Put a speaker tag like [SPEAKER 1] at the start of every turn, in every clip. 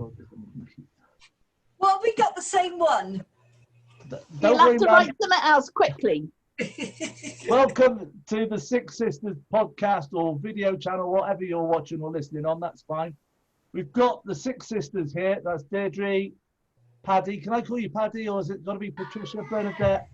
[SPEAKER 1] record this on the computer.
[SPEAKER 2] Well, we got the same one.
[SPEAKER 3] You'll have to write something else quickly.
[SPEAKER 1] Welcome to the Six Sisters podcast or video channel, whatever you're watching or listening on, that's fine. We've got the Six Sisters here. That's Deirdre, Paddy. Can I call you Paddy, or is it got to be Patricia, Bernadette?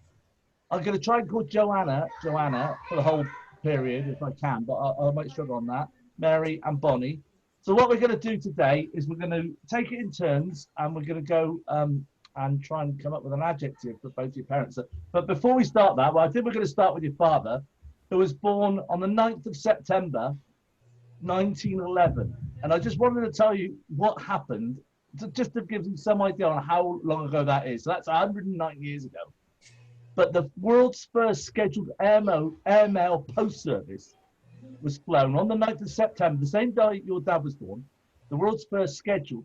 [SPEAKER 1] I'm going to try and call Joanna for the whole period if I can, but I might struggle on that. Mary and Bonnie. So what we're going to do today is we're going to take it in turns, and we're going to go and try and come up with an adjective for both your parents. But before we start that, well, I think we're going to start with your father, who was born on the 9th of September, 1911. And I just wanted to tell you what happened, just to give you some idea on how long ago that is. So that's 109 years ago. But the world's first scheduled airmail post service was flown on the 9th of September, the same day your dad was born. The world's first scheduled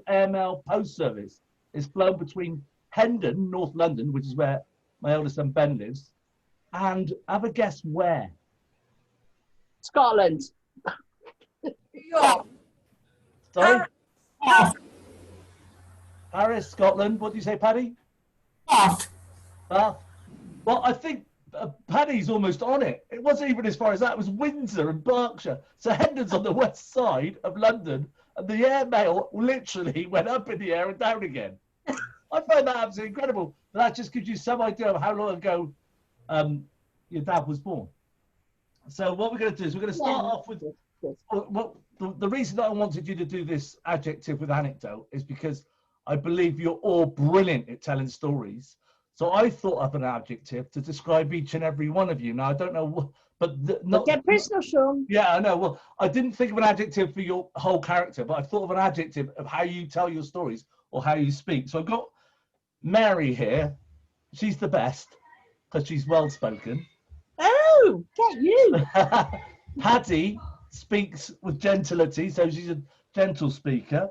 [SPEAKER 1] airmail post service is flown between Hendon, North London, which is where my eldest son Ben lives, and have a guess where?
[SPEAKER 3] Scotland.
[SPEAKER 2] York.
[SPEAKER 1] Sorry? Paris, Scotland. What do you say, Paddy?
[SPEAKER 2] Bath.
[SPEAKER 1] Bath. Well, I think Paddy's almost on it. It wasn't even as far as that. It was Windsor and Berkshire. So Hendon's on the west side of London, and the airmail literally went up in the air and down again. I find that absolutely incredible. But that just gives you some idea of how long ago your dad was born. So what we're going to do is we're going to start off with the reason that I wanted you to do this adjective with anecdote is because I believe you're all brilliant at telling stories. So I thought of an adjective to describe each and every one of you. Now, I don't know what, but
[SPEAKER 3] not get personal, Sean.
[SPEAKER 1] Yeah, I know. Well, I didn't think of an adjective for your whole character, but I thought of an adjective of how you tell your stories or how you speak. So I've got Mary here. She's the best because she's well-spoken.
[SPEAKER 3] Oh, get you.
[SPEAKER 1] Paddy speaks with gentility, so she's a gentle speaker.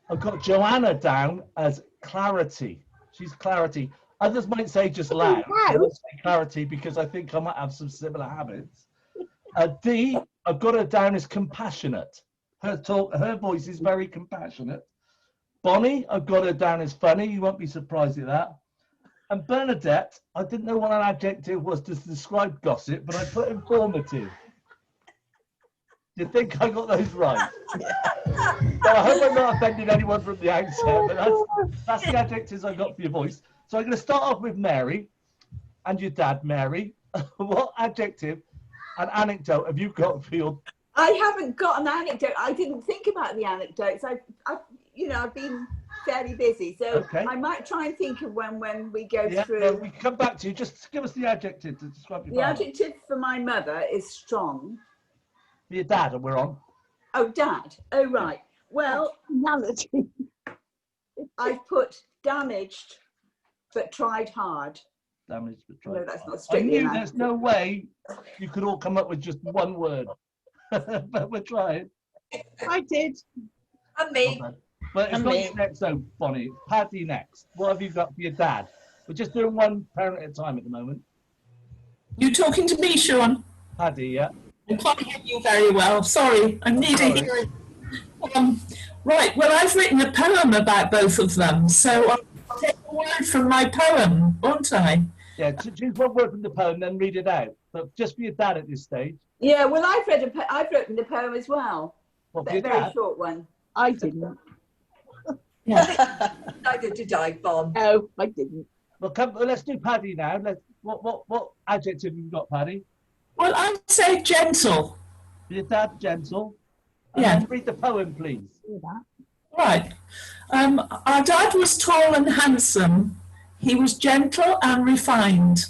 [SPEAKER 1] I've got Joanna down as clarity. She's clarity. Others might say just loud. I don't say clarity because I think I might have some similar habits. Dee, I've got her down as compassionate. Her voice is very compassionate. Bonnie, I've got her down as funny. You won't be surprised at that. And Bernadette, I didn't know what an adjective was to describe gossip, but I put informative. Do you think I got those right? So I hope I'm not offending anyone from the outset, but that's the adjectives I got for your voice. So I'm going to start off with Mary and your dad, Mary. What adjective and anecdote have you got for your...
[SPEAKER 2] I haven't got an anecdote. I didn't think about the anecdotes. I've been fairly busy, so okay. I might try and think of one when we go through.
[SPEAKER 1] No, we can come back to you. Just give us the adjective to describe your father.
[SPEAKER 2] The adjective for my mother is strong.
[SPEAKER 1] Your dad, and we're on.
[SPEAKER 2] Oh, dad. Oh, right. Well,
[SPEAKER 3] analogy.
[SPEAKER 2] I've put damaged, but tried hard.
[SPEAKER 1] Damaged, but tried.
[SPEAKER 2] No, that's not
[SPEAKER 1] I
[SPEAKER 2] strictly.
[SPEAKER 1] knew there's no way you could all come up with just one word, but we're trying.
[SPEAKER 3] I did.
[SPEAKER 2] And me.
[SPEAKER 1] Okay. But it's not you next, though, Bonnie. It's Paddy next. What have you got for your dad? We're just doing one parent at a time at the moment.
[SPEAKER 4] You talking to me, Sean?
[SPEAKER 1] Paddy, yeah.
[SPEAKER 4] I can't hear you very well. Sorry, I need a hearing. Right, well, I've written a poem about both of them, so I'll take a word from my poem, won't I?
[SPEAKER 1] Yeah, choose one word from the poem, then read it out. But just for your dad at this stage.
[SPEAKER 2] Yeah, well, I've written the poem as well.
[SPEAKER 1] What,
[SPEAKER 2] a very short one.
[SPEAKER 3] I didn't.
[SPEAKER 2] Yeah. Neither did I, Bon.
[SPEAKER 3] No, I didn't.
[SPEAKER 1] Well, let's do Paddy now. What adjective have you got, Paddy?
[SPEAKER 4] Well, I'd say gentle.
[SPEAKER 1] Your dad, gentle.
[SPEAKER 4] Yeah.
[SPEAKER 1] Read the poem, please.
[SPEAKER 4] Right. Our dad was tall and handsome. He was gentle and refined.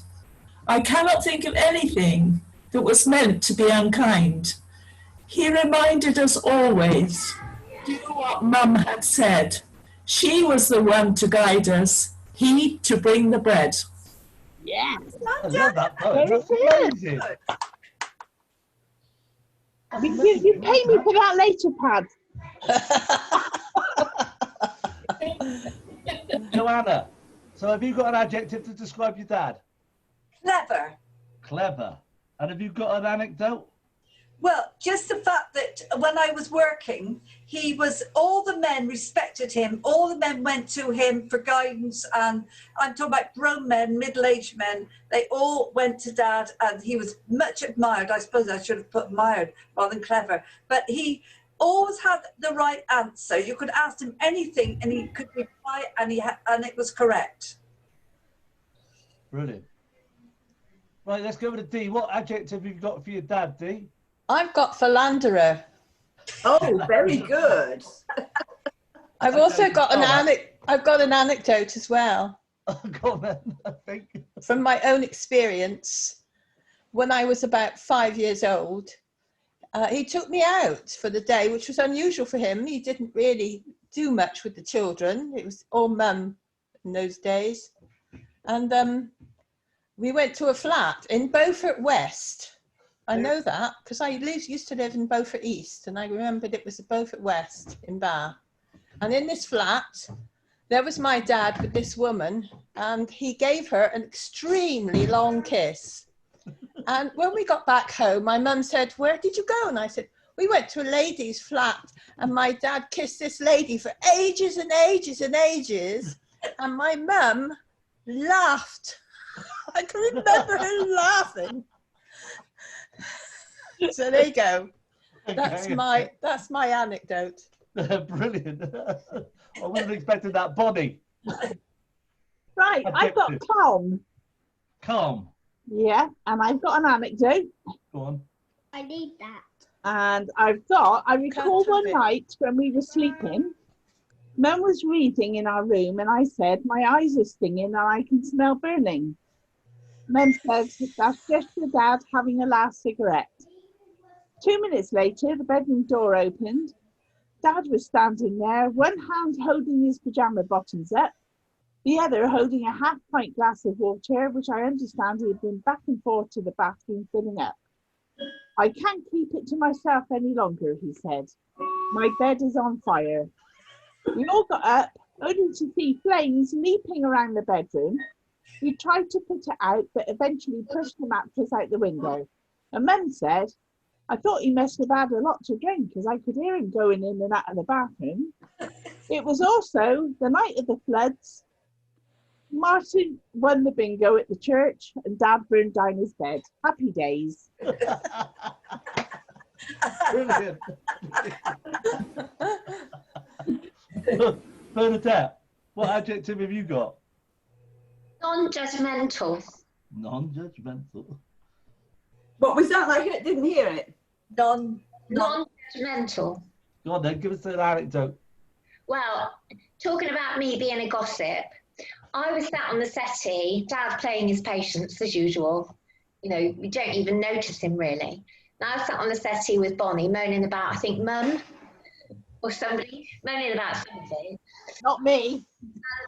[SPEAKER 4] I cannot think of anything that was meant to be unkind. He reminded us always, do what Mum had said. She was the one to guide us, he to bring the bread.
[SPEAKER 3] Yeah.
[SPEAKER 1] I love that poem. That's amazing.
[SPEAKER 3] You pay me for that later, Pad.
[SPEAKER 1] Joanna, so have you got an adjective to describe your dad?
[SPEAKER 2] Clever.
[SPEAKER 1] Clever. And have you got an anecdote?
[SPEAKER 5] Well, just the fact that when I was working, all the men respected him. All the men went to him for guidance. And I'm talking about grown men, middle-aged men. They all went to Dad, and he was much admired. I suppose I should have put admired rather than clever. But he always had the right answer. You could ask him anything and he could reply, and it was correct.
[SPEAKER 1] Brilliant. Right, let's go with the D. What adjective have you got for your dad, D?
[SPEAKER 3] I've got philanderer.
[SPEAKER 2] Oh, very good.
[SPEAKER 3] I've also got an anecdote as well.
[SPEAKER 1] Go on then, I think.
[SPEAKER 3] From my own experience, when I was about 5 years old, he took me out for the day, which was unusual for him. He didn't really do much with the children. It was all mum in those days. And we went to a flat in Beaufort West. I know that because I used to live in Beaufort East, and I remembered it was Beaufort West in Bath. And in this flat, there was my dad with this woman, and he gave her an extremely long kiss. And when we got back home, my mum said, "Where did you go?" And I said, "We went to a lady's flat, and my dad kissed this lady for ages and ages and ages." And my mum laughed. I can remember her laughing. So there you go. That's my anecdote.
[SPEAKER 1] Brilliant. I wasn't expecting that. Bonnie.
[SPEAKER 6] Right, I've got calm.
[SPEAKER 1] Calm.
[SPEAKER 6] Yeah, and I've got an anecdote.
[SPEAKER 1] Go on.
[SPEAKER 7] I need that.
[SPEAKER 6] And I recall one night when we were sleeping, Mum was reading in our room, and I said, "My eyes are stinging and I can smell burning." Mum said, "That's just your dad having a last cigarette." 2 minutes later, the bedroom door opened. Dad was standing there, one hand holding his pyjama bottoms up, the other holding a half-pint glass of water, which I understand he had been back and forth to the bathroom filling up. "I can't keep it to myself any longer," he said. "My bed is on fire." We all got up, only to see flames leaping around the bedroom. We tried to put it out, but eventually pushed the mattress out the window. And Mum said, "I thought he must have had a lot to drink, because I could hear him going in and out of the bathroom." It was also the night of the floods. Martin won the bingo at the church, and Dad burned down his bed. Happy days.
[SPEAKER 1] Brilliant. Bernadette, what adjective have you got?
[SPEAKER 7] Non-judgmental.
[SPEAKER 1] Non-judgmental.
[SPEAKER 2] What was that? I didn't hear it.
[SPEAKER 7] Non-judgmental.
[SPEAKER 1] Go on then, give us an anecdote.
[SPEAKER 7] Well, talking about me being a gossip, I was sat on the settee, Dad playing his patience as usual. You know, we don't even notice him really. Now I was sat on the settee with Bonnie moaning about, I think, Mum or somebody, moaning about something.
[SPEAKER 6] Not me.
[SPEAKER 7] And Dad,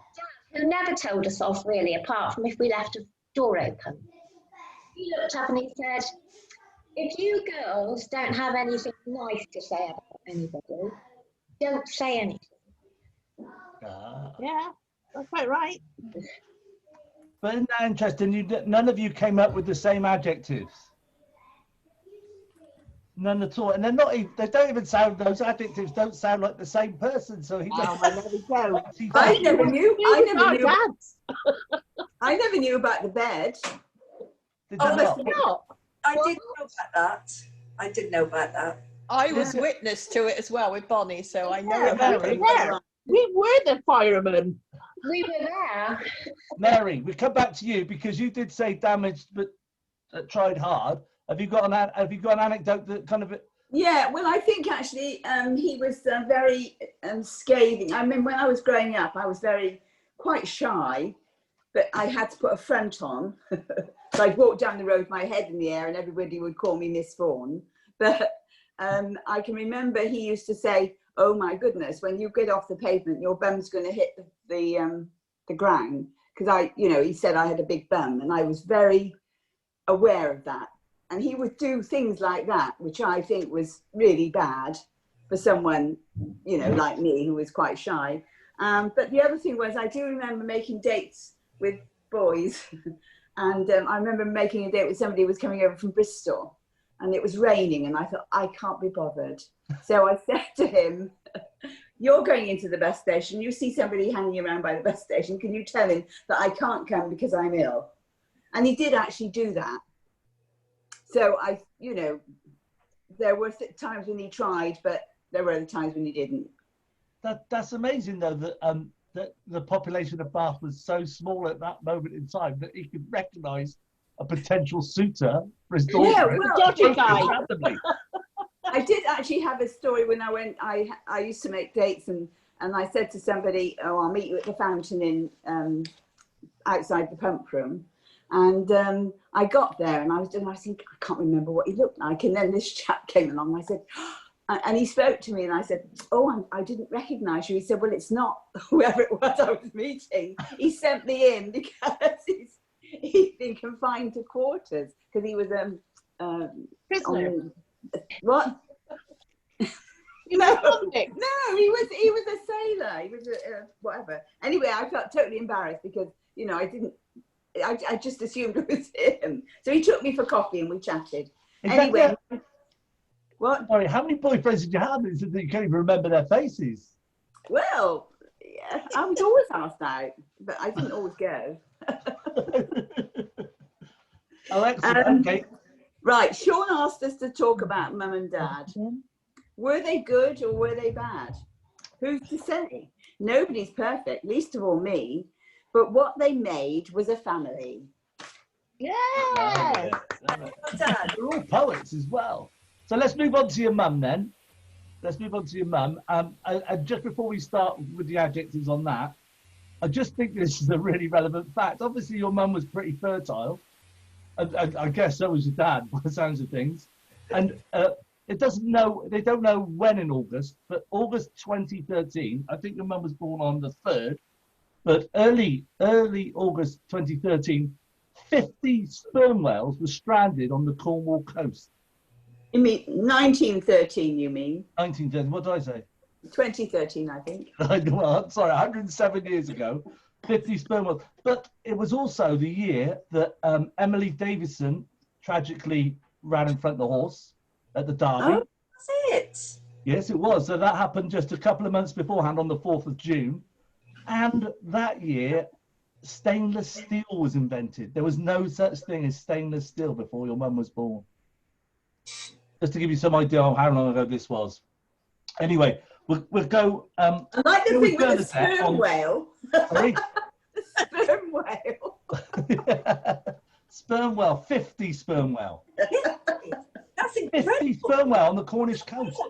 [SPEAKER 7] who never told us off really, apart from if we left a door open, he looked up and he said, "If you girls don't have anything nice to say about anybody, don't say anything."
[SPEAKER 6] Yeah, that's quite right.
[SPEAKER 1] But isn't that interesting? None of you came up with the same adjectives. None at all. And they're not even, they don't even sound, those adjectives don't sound like the same person. So he
[SPEAKER 2] there we go. I never knew about the bed.
[SPEAKER 1] I
[SPEAKER 5] did know about that.
[SPEAKER 3] I was witness to it as well with Bonnie, so I know it happened.
[SPEAKER 6] We were the firemen.
[SPEAKER 7] We were there.
[SPEAKER 1] Mary, we come back to you because you did say damaged but tried hard. Have you got an anecdote that kind of?
[SPEAKER 2] Yeah, well, I think actually he was very scathing. I mean, when I was growing up, I was quite shy, but I had to put a front on. So I'd walk down the road with my head in the air, and everybody would call me Miss Fawn. But I can remember he used to say, "Oh my goodness, when you get off the pavement, your bum's going to hit the ground." Because he said I had a big bum, and I was very aware of that. And he would do things like that, which I think was really bad for someone, like me, who was quite shy. But the other thing was, I do remember making dates with boys. And I remember making a date with somebody who was coming over from Bristol. and it was raining, and I thought, I can't be bothered. So I said to him, you're going into the bus station, you see somebody hanging around by the bus station, can you tell him that I can't come because I'm ill? And he did actually do that. So I, you know, there were times when he tried, but there were other times when he didn't.
[SPEAKER 1] That's amazing, though, that the population of Bath was so small at that moment in time that he could recognise a potential suitor for his daughter.
[SPEAKER 2] Yeah, well,
[SPEAKER 6] dodgy guy.
[SPEAKER 2] I did actually have a story when I went. I used to make dates, and I said to somebody, "Oh, I'll meet you at the fountain in outside the pump room." And I got there, and I think I can't remember what he looked like. And then this chap came along, and I said, and he spoke to me, and I said, "Oh, I didn't recognise you." He said, "Well, it's not whoever it was I was meeting. He sent me in because he's been confined to quarters because he was
[SPEAKER 6] Prisoner.
[SPEAKER 2] What? No, he was a sailor. He was a whatever. Anyway, I felt totally embarrassed because, you know, I just assumed it was him. So he took me for coffee and we chatted. Anyway, what?
[SPEAKER 1] Sorry, how many boyfriends did you have that you can't even remember their faces?
[SPEAKER 2] Well, yeah, I was always asked out, but I didn't always go.
[SPEAKER 1] Oh, excellent. Okay.
[SPEAKER 2] Right, Sean asked us to talk about Mum and Dad. Were they good or were they bad? Who's to say? Nobody's perfect, least of all me, but what they made was a family.
[SPEAKER 6] Yeah.
[SPEAKER 1] They're all poets as well. So let's move on to your mum then. Let's move on to your mum. And just before we start with the adjectives on that, I just think this is a really relevant fact. Obviously, your mum was pretty fertile. I guess so was your dad, by the sounds of things. And they don't know when in August, but August 2013, I think your mum was born on the 3rd, but early August 2013, 50 sperm whales were stranded on the Cornwall coast.
[SPEAKER 2] You mean 1913, you mean?
[SPEAKER 1] 1913, what did I say?
[SPEAKER 2] 2013, I think.
[SPEAKER 1] Well, sorry, 107 years ago, 50 sperm whales. But it was also the year that Emily Davison tragically ran in front of the horse at the Derby.
[SPEAKER 5] Oh, that's it.
[SPEAKER 1] Yes, it was. So that happened just a couple of months beforehand on the 4th of June. And that year, stainless steel was invented. There was no such thing as stainless steel before your mum was born. Just to give you some idea of how long ago this was. Anyway, we'll go.
[SPEAKER 2] I like to think with a sperm whale.
[SPEAKER 1] Sorry?
[SPEAKER 2] The sperm whale.
[SPEAKER 1] Sperm whale, 50 sperm whale.
[SPEAKER 5] That's incredible.
[SPEAKER 1] 50 sperm whale on the Cornish coast.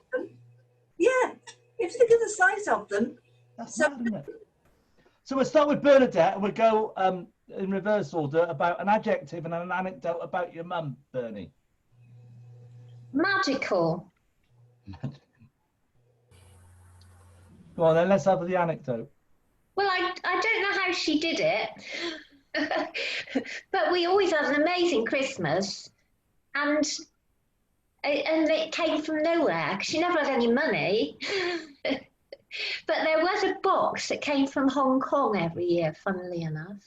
[SPEAKER 5] Yeah, if you look at the size of them.
[SPEAKER 1] That's mad, isn't it? So we'll start with Bernadette, and we'll go in reverse order about an adjective and an anecdote about your mum, Bernie.
[SPEAKER 7] Magical.
[SPEAKER 1] Go on then, let's have the anecdote.
[SPEAKER 7] Well, I don't know how she did it, but we always had an amazing Christmas, and it came from nowhere because she never had any money. But there was a box that came from Hong Kong every year, funnily enough.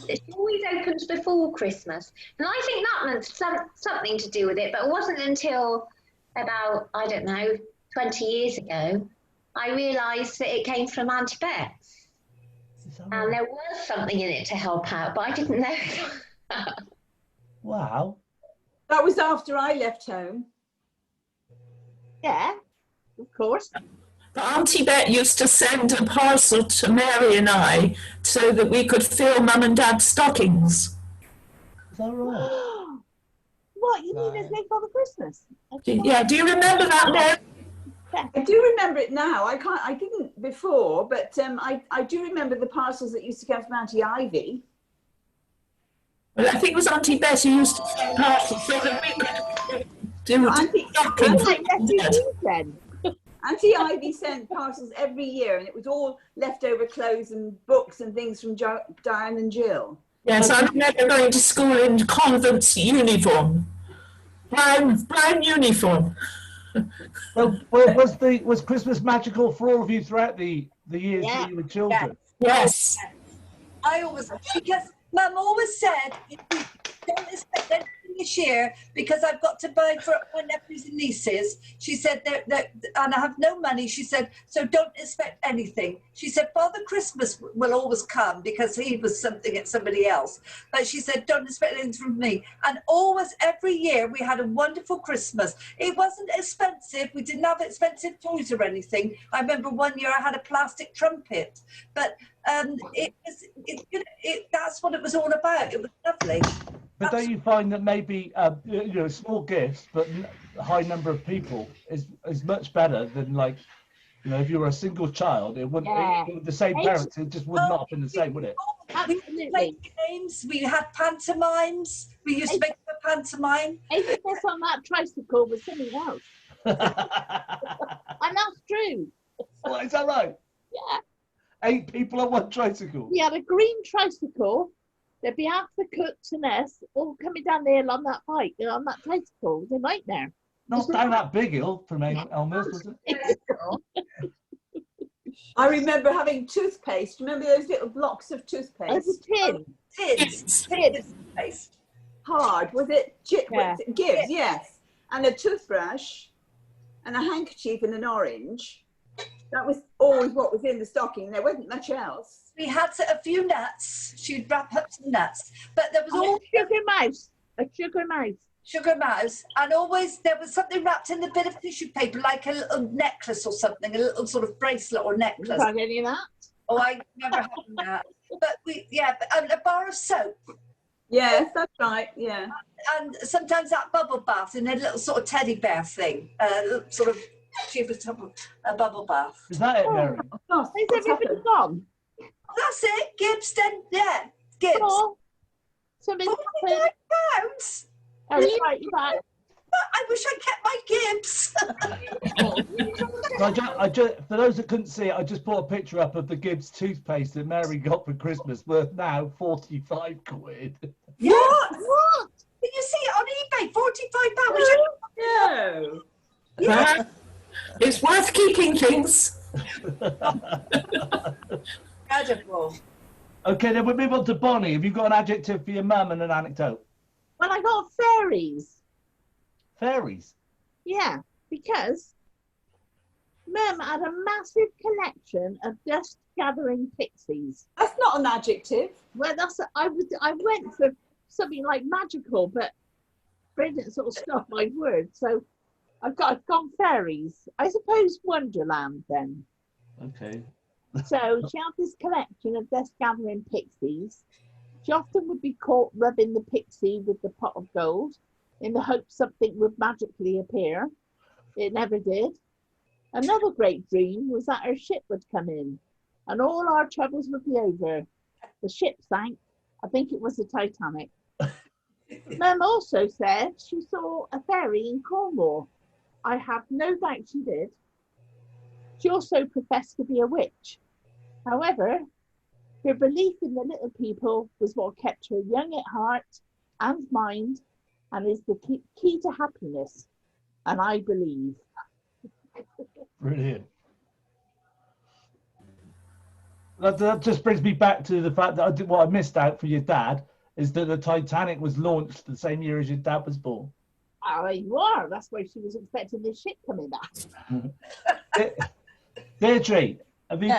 [SPEAKER 7] It always opens before Christmas. And I think that meant something to do with it, but it wasn't until about, I don't know, 20 years ago, I realised that it came from Auntie Bet's. And there was something in it to help out, but I didn't know.
[SPEAKER 1] Wow.
[SPEAKER 2] That was after I left home.
[SPEAKER 6] Yeah, of course.
[SPEAKER 4] But Auntie Bet used to send a parcel to Mary and I so that we could fill Mum and Dad's stockings.
[SPEAKER 1] Is that right?
[SPEAKER 6] What, you mean as late Father Christmas?
[SPEAKER 4] Yeah, do you remember that, Mary?
[SPEAKER 2] I do remember it now. I didn't before, but I do remember the parcels that used to come from Auntie Ivy.
[SPEAKER 4] Well, I think it was Auntie Bet who used to send parcels so that we could do stockings.
[SPEAKER 2] Auntie Ivy sent parcels every year, and it was all leftover clothes and books and things from Diane and Jill.
[SPEAKER 4] Yes, I remember going to school in convent's uniform, brown uniform.
[SPEAKER 1] So, was Christmas magical for all of you throughout the years that you were children?
[SPEAKER 4] Yes.
[SPEAKER 5] I always, because Mum always said, if you don't expect anything this year because I've got to buy for my nephews and nieces. She said that, and I have no money. She said, so don't expect anything. She said, Father Christmas will always come because he was something at somebody else. But she said, don't expect anything from me. And always, every year, we had a wonderful Christmas. It wasn't expensive. We didn't have expensive toys or anything. I remember one year I had a plastic trumpet, but that's what it was all about. It was lovely.
[SPEAKER 1] But don't you find that maybe small gifts, but a high number of people is much better than, like, if you were a single child, it wouldn't. With the same parents, it just would not have been the same, would it?
[SPEAKER 5] We played games. We had pantomimes. We used to make a pantomime.
[SPEAKER 6] Anything that's on that tricycle was something else. And that's true.
[SPEAKER 1] Well, is that right?
[SPEAKER 6] Yeah.
[SPEAKER 1] 8 people on one tricycle.
[SPEAKER 6] We had a green tricycle. There'd be half the cooks and us all coming down the hill on that bike, on that tricycle. It was a nightmare.
[SPEAKER 1] Not down that big hill from Elmer's, was it?
[SPEAKER 2] I remember having toothpaste. Remember those little blocks of toothpaste?
[SPEAKER 6] As a tin.
[SPEAKER 5] Tins. Toothpaste.
[SPEAKER 2] Hard, was it?
[SPEAKER 6] Yeah.
[SPEAKER 2] Gibbs, yes. And a toothbrush and a handkerchief and an orange. That was always what was in the stocking. There wasn't much else.
[SPEAKER 5] We had a few nuts. She'd wrap up some nuts. But there was always
[SPEAKER 6] a sugar mouse. A sugar mouse.
[SPEAKER 5] Sugar mouse. And always there was something wrapped in a bit of tissue paper, like a little necklace or something, a little sort of bracelet or necklace.
[SPEAKER 6] You had any of that?
[SPEAKER 5] Oh, I never had that. But and a bar of soap.
[SPEAKER 2] Yes, that's right, yeah.
[SPEAKER 5] And sometimes that bubble bath in a little sort of teddy bear thing, sort of a bubble bath.
[SPEAKER 1] Is that it, Mary?
[SPEAKER 2] Oh,
[SPEAKER 6] is everybody gone?
[SPEAKER 5] That's it. Gibbs, then, yeah. Gibbs.
[SPEAKER 6] Oh, something happened.
[SPEAKER 5] £45.
[SPEAKER 6] Oh, right, you're back.
[SPEAKER 5] I wish I kept my Gibbs.
[SPEAKER 1] I just, for those that couldn't see it, I just put a picture up of the Gibbs toothpaste that Mary got for Christmas, worth now 45 quid.
[SPEAKER 5] What? Did you see it on eBay? £45.
[SPEAKER 2] No.
[SPEAKER 5] Yeah.
[SPEAKER 4] It's worth keeping things.
[SPEAKER 5] Incredible.
[SPEAKER 1] Okay, then we'll move on to Bonnie. Have you got an adjective for your mum and an anecdote?
[SPEAKER 6] Well, I got fairies.
[SPEAKER 1] Fairies?
[SPEAKER 6] Yeah, because Mum had a massive collection of dust gathering pixies.
[SPEAKER 2] That's not an adjective.
[SPEAKER 6] Well, I went for something like magical, but Brendan sort of stopped my words. So I've gone fairies. I suppose Wonderland then.
[SPEAKER 1] Okay.
[SPEAKER 6] So she had this collection of dust gathering pixies. She often would be caught rubbing the pixie with the pot of gold in the hope something would magically appear. It never did. Another great dream was that her ship would come in and all our troubles would be over. The ship sank. I think it was the Titanic. Mum also said she saw a fairy in Cornwall. I have no doubt she did. She also professed to be a witch. However, her belief in the little people was what kept her young at heart and mind and is the key to happiness. And I believe.
[SPEAKER 1] Brilliant. That just brings me back to the fact that what I missed out for your dad is that the Titanic was launched the same year as your dad was born.
[SPEAKER 6] Oh, you are. That's why she was expecting this ship coming back.
[SPEAKER 1] Deirdre, have you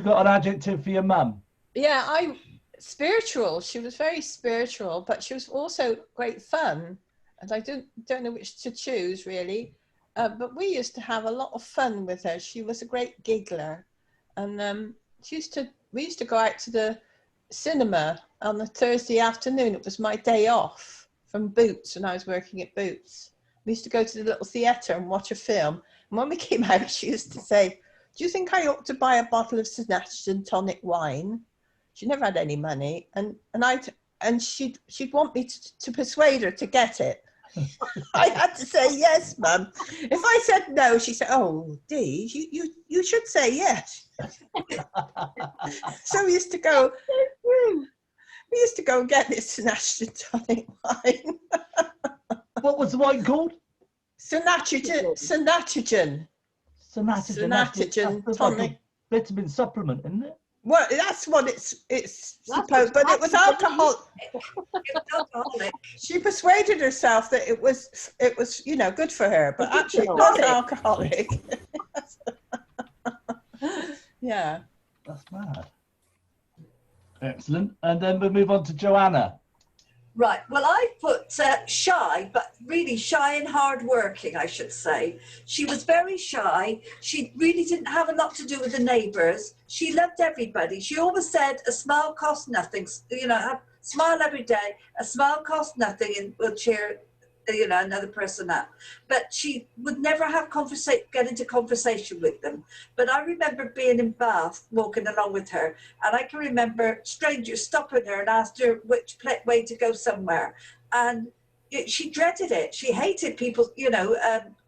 [SPEAKER 1] got an adjective for your mum?
[SPEAKER 3] Yeah, spiritual. She was very spiritual, but she was also great fun. And I don't know which to choose really. But we used to have a lot of fun with her. She was a great giggler, and we used to go out to the cinema on a Thursday afternoon. It was my day off from Boots when I was working at Boots. We used to go to the little theatre and watch a film. And when we came out, she used to say, "Do you think I ought to buy a bottle of Snatched and tonic wine?" She never had any money, and she'd want me to persuade her to get it. I had to say yes, Mum. If I said no, she said, "Oh, Dee, you should say yes." So we used to go and get this Snatched and tonic wine.
[SPEAKER 1] What was the wine called?
[SPEAKER 3] Synatogen.
[SPEAKER 1] Synatogen
[SPEAKER 3] Synatogen tonic.
[SPEAKER 1] Like a vitamin supplement, isn't it?
[SPEAKER 3] Well, that's what it's
[SPEAKER 6] That's
[SPEAKER 3] supposed, but it was alcohol.
[SPEAKER 5] It was alcoholic.
[SPEAKER 3] She persuaded herself that it was, you know, good for her, but
[SPEAKER 2] It's
[SPEAKER 3] actually it was alcoholic. Yeah.
[SPEAKER 1] That's mad. Excellent. And then we move on to Joanna.
[SPEAKER 5] Right. Well, I put shy, but really shy and hardworking, I should say. She was very shy. She really didn't have a lot to do with the neighbours. She loved everybody. She always said, a smile costs nothing. You know, smile every day. A smile costs nothing and will cheer, you know, another person up. But she would never have get into conversation with them. But I remember being in Bath, walking along with her, and I can remember strangers stopping her and asked her which way to go somewhere. And she dreaded it. She hated people, you know,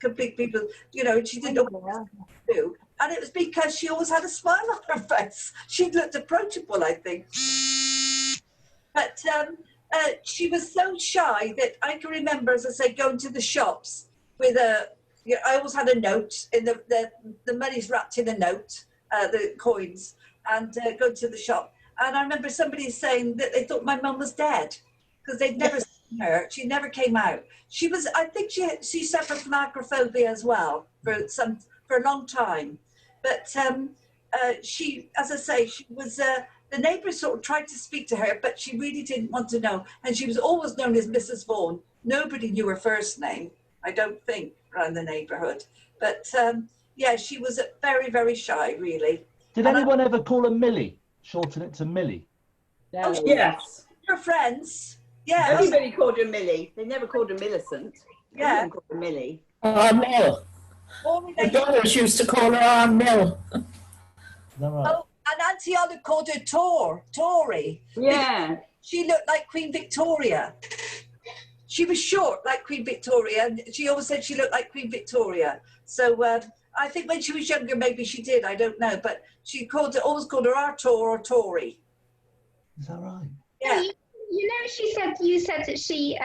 [SPEAKER 5] complete people, you know, and she didn't know what to do. And it was because she always had a smile on her face. She looked approachable, I think. But she was so shy that I can remember, as I say, going to the shops with I always had a note in the money's wrapped in a note, the coins, and go to the shop. And I remember somebody saying that they thought my mum was dead because they'd never seen her. She never came out. She was, I think she suffered from agoraphobia as well for a long time. But she, as I say, she was. The neighbours sort of tried to speak to her, but she really didn't want to know. And she was always known as Mrs. Vaughan. Nobody knew her first name, I don't think, around the neighbourhood. But yeah, she was very, very shy, really.
[SPEAKER 1] Did anyone ever call her Millie? Shorten it to Millie?
[SPEAKER 2] Oh, yes.
[SPEAKER 5] Her friends. Yeah.
[SPEAKER 2] Everybody called her Millie. They never called her Millicent.
[SPEAKER 5] Yeah.
[SPEAKER 2] Everyone called her Millie.
[SPEAKER 4] Mill. The daughters used to call her Aunt Mill.
[SPEAKER 1] Is that right?
[SPEAKER 5] Oh, and Auntie Olive called her Tory.
[SPEAKER 2] Yeah.
[SPEAKER 5] She looked like Queen Victoria. She was short like Queen Victoria, and she always said she looked like Queen Victoria. So I think when she was younger, maybe she did. I don't know, but she always called her Artur or Tory.
[SPEAKER 1] Is that right?
[SPEAKER 5] Yeah.
[SPEAKER 7] You know, you said that she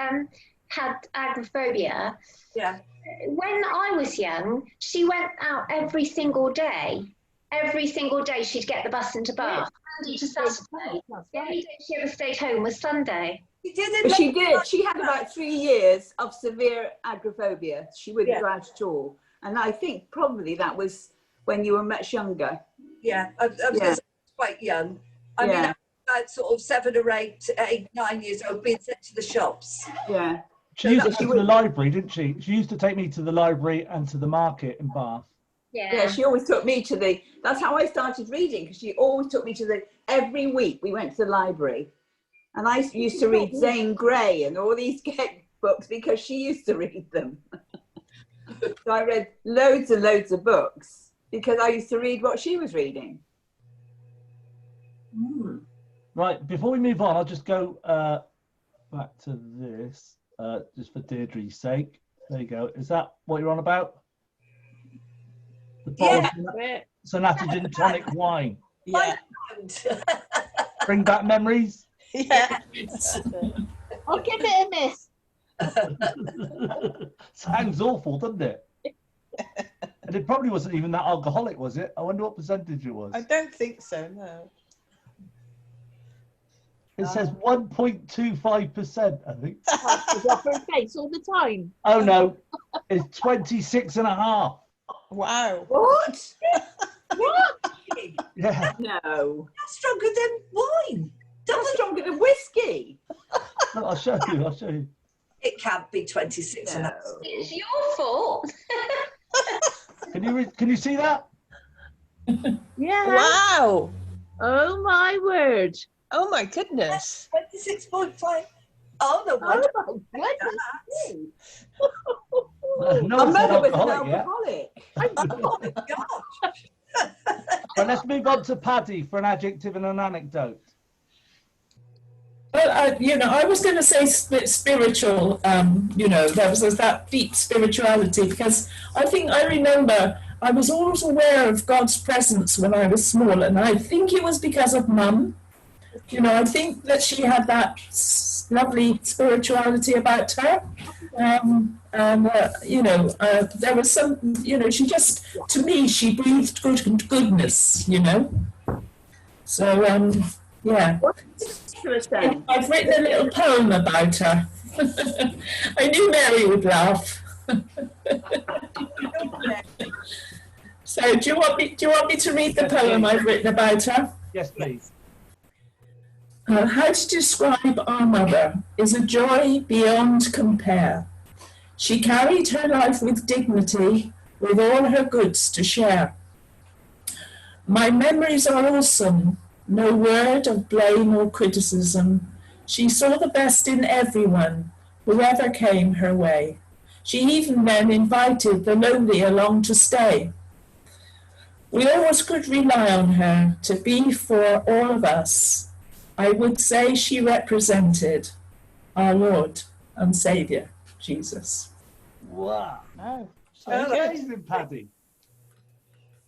[SPEAKER 7] had agoraphobia.
[SPEAKER 5] Yeah.
[SPEAKER 7] When I was young, she went out every single day. Every single day she'd get the bus into Bath, Monday to Saturday. The only day she ever stayed home was Sunday.
[SPEAKER 5] She did.
[SPEAKER 2] But she did. She had about 3 years of severe agoraphobia. She wouldn't go out at all. And I think probably that was when you were much younger.
[SPEAKER 5] Yeah, I was quite young. I mean, I was about sort of 7 or 8, 9 years old, being sent to the shops.
[SPEAKER 2] Yeah.
[SPEAKER 1] She used to go to the library, didn't she? She used to take me to the library and to the market in Bath.
[SPEAKER 2] Yeah, she always took me to that's how I started reading, because she always took me to every week we went to the library. And I used to read Zane Grey and all these books because she used to read them. So I read loads and loads of books because I used to read what she was reading.
[SPEAKER 5] Mm.
[SPEAKER 1] Right, before we move on, I'll just go back to this, just for Deirdre's sake. There you go. Is that what you're on about? The bottle of Sonata Gin Tonic wine.
[SPEAKER 3] Yeah.
[SPEAKER 1] Bring back memories.
[SPEAKER 3] Yeah.
[SPEAKER 6] I'll give it a miss.
[SPEAKER 1] Sounds awful, doesn't it? And it probably wasn't even that alcoholic, was it? I wonder what percentage it was.
[SPEAKER 3] I don't think so, no.
[SPEAKER 1] It says 1.25%, I think.
[SPEAKER 6] It's off her face all the time.
[SPEAKER 1] Oh no, it's 26.5.
[SPEAKER 3] Wow.
[SPEAKER 2] What?
[SPEAKER 5] What?
[SPEAKER 1] Yeah.
[SPEAKER 2] No.
[SPEAKER 5] That's stronger than wine.
[SPEAKER 2] That's stronger than whiskey.
[SPEAKER 1] No, I'll show you.
[SPEAKER 5] It can't be 26 and
[SPEAKER 2] No.
[SPEAKER 7] It's your fault.
[SPEAKER 1] Can you see that?
[SPEAKER 6] Yeah.
[SPEAKER 3] Wow.
[SPEAKER 6] Oh my word.
[SPEAKER 3] Oh my goodness.
[SPEAKER 5] 26.5. Oh, no wonder.
[SPEAKER 6] Oh my goodness.
[SPEAKER 1] No
[SPEAKER 2] My
[SPEAKER 1] one's
[SPEAKER 2] mother was an
[SPEAKER 1] alcoholic yet.
[SPEAKER 2] alcoholic.
[SPEAKER 5] Oh, my gosh.
[SPEAKER 1] Right, let's move on to Paddy for an adjective and an anecdote.
[SPEAKER 4] Well, I was going to say spiritual, there was that deep spirituality, because I remember I was always aware of God's presence when I was small, and I think it was because of Mum. I think that she had that lovely spirituality about her. There was some, she just, to me, she breathed goodness, So, yeah.
[SPEAKER 2] What did you say?
[SPEAKER 4] I've written a little poem about her. I knew Mary would laugh. So, do you want me to read the poem I've written about her?
[SPEAKER 1] Yes, please.
[SPEAKER 4] How to describe our mother is a joy beyond compare. She carried her life with dignity, with all her goods to share. My memories are awesome, no word of blame or criticism. She saw the best in everyone, whoever came her way. She even then invited the lonely along to stay. We always could rely on her to be for all of us. I would say she represented our Lord and Saviour, Jesus.
[SPEAKER 1] Wow.
[SPEAKER 3] Oh,
[SPEAKER 1] Amazing, Paddy.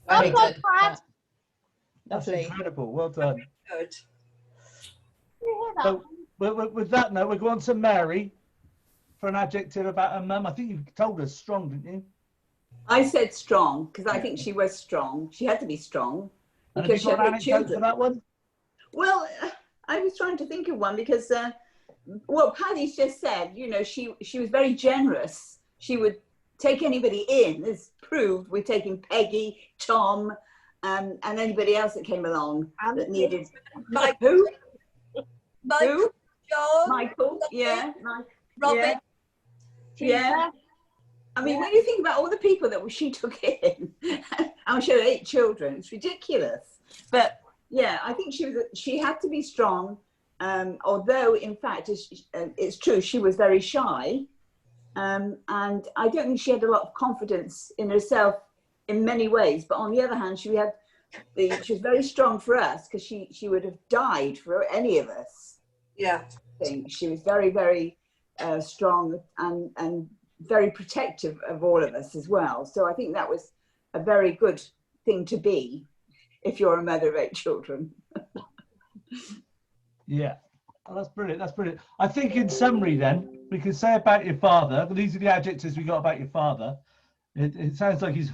[SPEAKER 3] very
[SPEAKER 6] Well
[SPEAKER 3] good.
[SPEAKER 6] done, Pat.
[SPEAKER 1] That's
[SPEAKER 3] Lovely.
[SPEAKER 1] incredible. Well done.
[SPEAKER 5] Good.
[SPEAKER 6] You hear that?
[SPEAKER 1] So, with that note, we're going to Mary for an adjective about her mum. I think you told us strong, didn't you?
[SPEAKER 2] I said strong because I think she was strong. She had to be strong
[SPEAKER 1] And
[SPEAKER 2] because
[SPEAKER 1] have you
[SPEAKER 2] she
[SPEAKER 1] got
[SPEAKER 2] had
[SPEAKER 1] an
[SPEAKER 2] 8
[SPEAKER 1] anecdote for
[SPEAKER 2] children.
[SPEAKER 1] that one?
[SPEAKER 2] Well, I was trying to think of one because, well, Paddy's just said, you know, she was very generous. She would take anybody in, as proved with taking Peggy, Tom, and anybody else that came along that needed.
[SPEAKER 5] Mike,
[SPEAKER 2] Who?
[SPEAKER 5] Mike,
[SPEAKER 2] Who?
[SPEAKER 5] John,
[SPEAKER 2] Michael. Yeah.
[SPEAKER 5] Robin.
[SPEAKER 2] Yeah. I mean, when you think about all the people that she took in, I'm sure 8 children, it's ridiculous. But yeah, I think she had to be strong. Although, in fact, it's true, she was very shy. And I don't think she had a lot of confidence in herself in many ways. But on the other hand, she was very strong for us because she would have died for any of us.
[SPEAKER 5] Yeah.
[SPEAKER 2] I think she was very, very strong and very protective of all of us as well. So I think that was a very good thing to be if you're a mother of 8 children.
[SPEAKER 1] Yeah. Oh, that's brilliant. That's brilliant. I think in summary then, we can say about your father, these are the adjectives we got about your father. It sounds like he's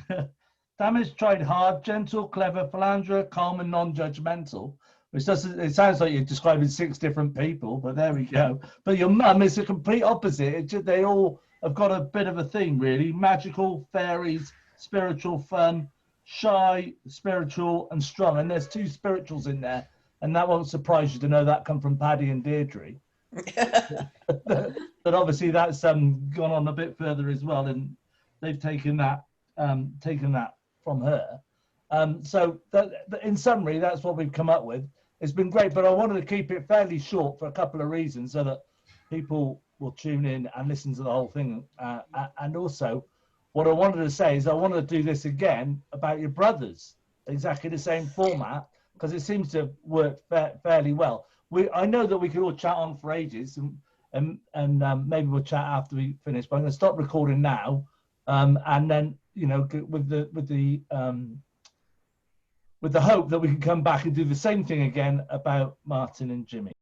[SPEAKER 1] damaged, tried hard, gentle, clever, philanderer, calm and non-judgmental. Which doesn't, it sounds like you're describing 6 different people, but there we go. But your mum is the complete opposite. They all have got a bit of a theme, really. Magical, fairies, spiritual, fun, shy, spiritual, and strong. And there's 2 spirituals in there. And that won't surprise you to know that come from Paddy and Deirdre. But obviously that's gone on a bit further as well, and they've taken that from her. So in summary, that's what we've come up with. It's been great, but I wanted to keep it fairly short for a couple of reasons so that people will tune in and listen to the whole thing. And also, what I wanted to say is I wanted to do this again about your brothers, exactly the same format, because it seems to have worked fairly well. I know that we could all chat on for ages, and maybe we'll chat after we finish. But I'm going to stop recording now, and then with the hope that we can come back and do the same thing again about Martin and Jimmy.